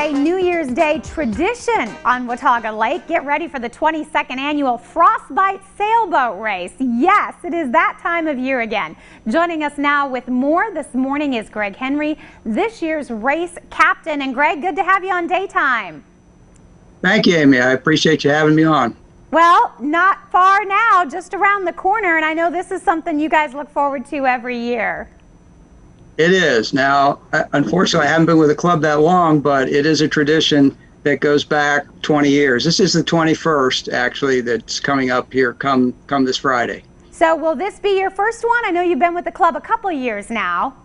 a New Year's Day tradition on Watauga Lake. Get ready for the 22nd annual Frostbite Sailboat Race. Yes, it is that time of year again. Joining us now with more this morning is Greg Henry, this year's race captain. And Greg, good to have you on Daytime. Thank you, Amy. I appreciate you having me on. Well, not far now, just around the corner, and I know this is something you guys look forward to every year. It is. Now, unfortunately, I haven't been with the club that long, but it is a tradition that goes back 20 years. This is the 21st, actually, that's coming up here come this Friday. So will this be your first one? I know you've been with the club a couple of years now.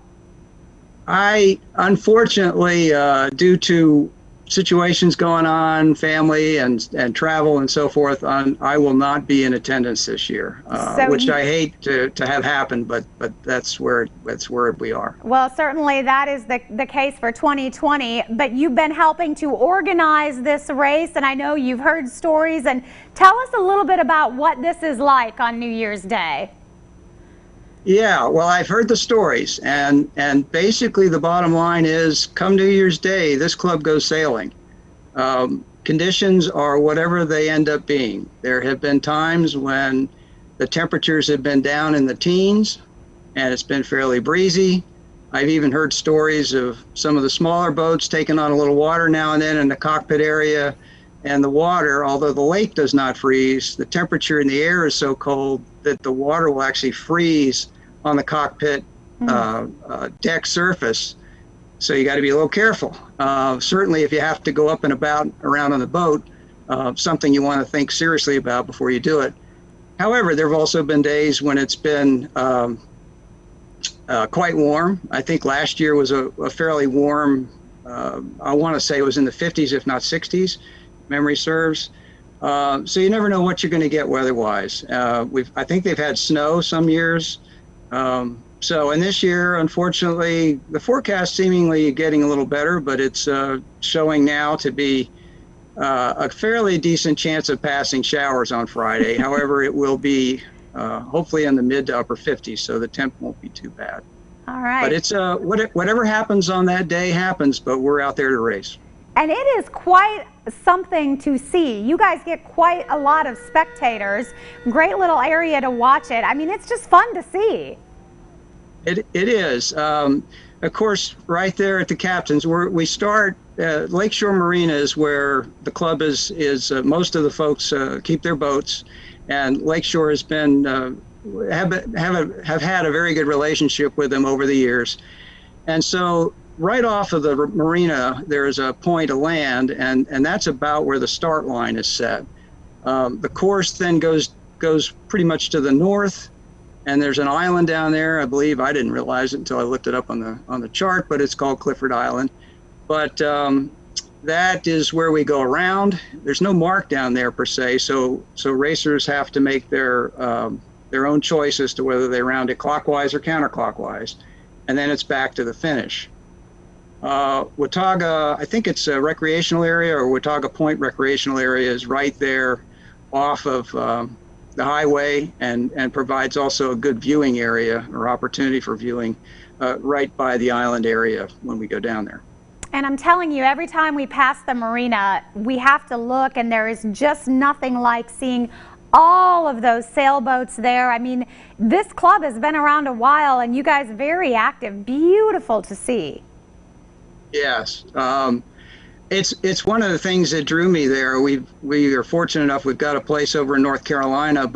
I, unfortunately, due to situations going on, family and travel and so forth, I will not be in attendance this year, which I hate to have happen, but that's where we are. Well, certainly that is the case for 2020, but you've been helping to organize this race, and I know you've heard stories. And tell us a little bit about what this is like on New Year's Day. Yeah, well, I've heard the stories, and basically the bottom line is, come New Year's Day, this club goes sailing. Conditions are whatever they end up being. There have been times when the temperatures have been down in the teens, and it's been fairly breezy. I've even heard stories of some of the smaller boats taking on a little water now and then in the cockpit area, and the water, although the lake does not freeze, the temperature in the air is so cold that the water will actually freeze on the cockpit deck surface. So you got to be a little careful. Certainly if you have to go up and about around on the boat, something you want to think seriously about before you do it. However, there have also been days when it's been quite warm. I think last year was a fairly warm, I want to say it was in the 50s, if not 60s, memory serves. So you never know what you're going to get weather-wise. I think they've had snow some years. And this year, unfortunately, the forecast seemingly getting a little better, but it's showing now to be a fairly decent chance of passing showers on Friday. However, it will be hopefully in the mid to upper 50s, so the temp won't be too bad. All right. But it's whatever happens on that day happens, but we're out there to race. And it is quite something to see. You guys get quite a lot of spectators. Great little area to watch it. I mean, it's just fun to see. It is. Of course, right there at the captain's, we start. Lakeshore Marina is where the club is. Most of the folks keep their boats, and Lakeshore has been have had a very good relationship with them over the years, and so. Right off of the marina, there is a point of land, and that's about where the start line is set. The course then goes pretty much to the north, and there's an island down there. I believe I didn't realize it until I looked it up on the chart, but it's called Clifford Island. But that is where we go around. There's no mark down there per se, so racers have to make their own choice as to whether they round it clockwise or counterclockwise, and then it's back to the finish. Watauga, I think it's a recreational area, or Watauga Point recreational area, is right there off of the highway, and provides also a good viewing area or opportunity for viewing right by the island area when we go down there. And I'm telling you, every time we pass the marina, we have to look, and there is just nothing like seeing all of those sailboats there. I mean, this club has been around a while, and you guys very active. Beautiful to see. Yes, it's one of the things that drew me there. We are fortunate enough, we've got a place over in North Carolina,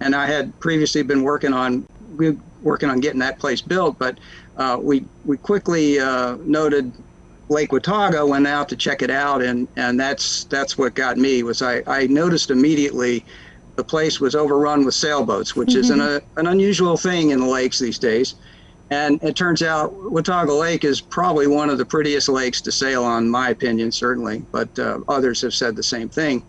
and I had previously been working on getting that place built, but we quickly noted Lake Watauga, went out to check it out, and that's what got me. Was I noticed immediately the place was overrun with sailboats, which is an unusual thing in the lakes these days. And it turns out Watauga Lake is probably one of the prettiest lakes to sail on, my opinion, certainly, but others have said the same thing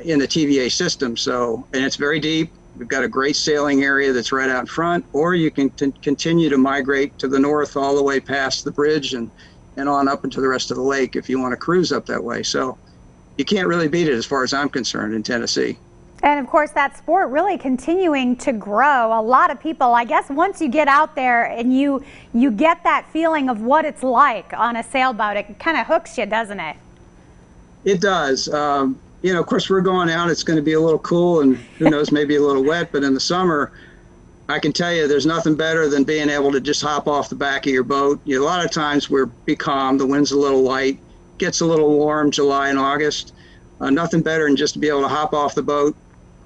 in the TVA system. So, and it's very deep. We've got a great sailing area that's right out in front, or you can continue to migrate to the north all the way past the bridge and on up into the rest of the lake if you want to cruise up that way. So you can't really beat it as far as I'm concerned in Tennessee. And of course, that sport really continuing to grow. A lot of people, I guess, once you get out there and you get that feeling of what it's like on a sailboat, it kind of hooks you, doesn't it? It does. You know, of course, we're going out. It's going to be a little cool and who knows, maybe a little wet. But in the summer, I can tell you there's nothing better than being able to just hop off the back of your boat. A lot of times we're calm. The wind's a little light, gets a little warm July and August. Nothing better than just to be able to hop off the boat.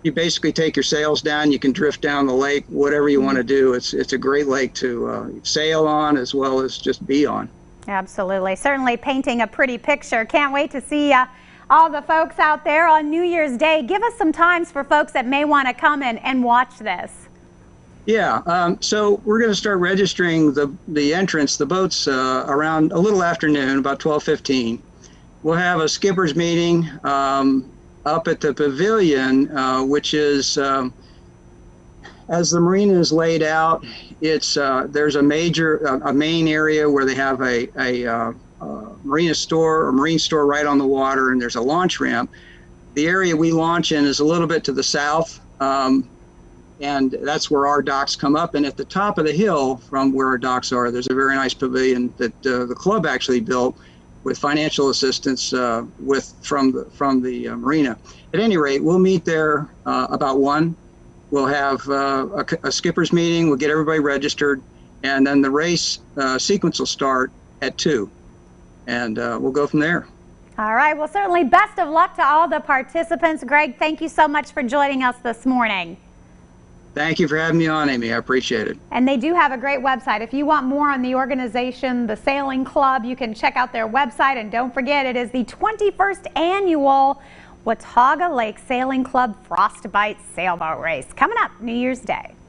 You basically take your sails down, you can drift down the lake, whatever you want to do. It's a great lake to sail on as well as just be on. Absolutely. Certainly painting a pretty picture. Can't wait to see all the folks out there on New Year's Day. Give us some times for folks that may want to come in and watch this. Yeah, so we're going to start registering the entrance, the boats, around a little afternoon, about 12:15. We'll have a skipper's meeting up at the pavilion, which is, as the marina is laid out, it's there's a main area where they have a marina store or marine store right on the water, and there's a launch ramp. The area we launch in is a little bit to the south, and that's where our docks come up. And at the top of the hill from where our docks are, there's a very nice pavilion that the club actually built with financial assistance from the marina. At any rate, we'll meet there about 1. We'll have a skipper's meeting. We'll get everybody registered, and then the race sequence will start at 2, and we'll go from there. All right. Well, certainly best of luck to all the participants. Greg, thank you so much for joining us this morning. Thank you for having me on, Amy. I appreciate it. And they do have a great website. If you want more on the organization, the Sailing Club, you can check out their website. And don't forget, it is the 21st annual Watauga Lake Sailing Club Frostbite Sailboat Race coming up New Year's Day.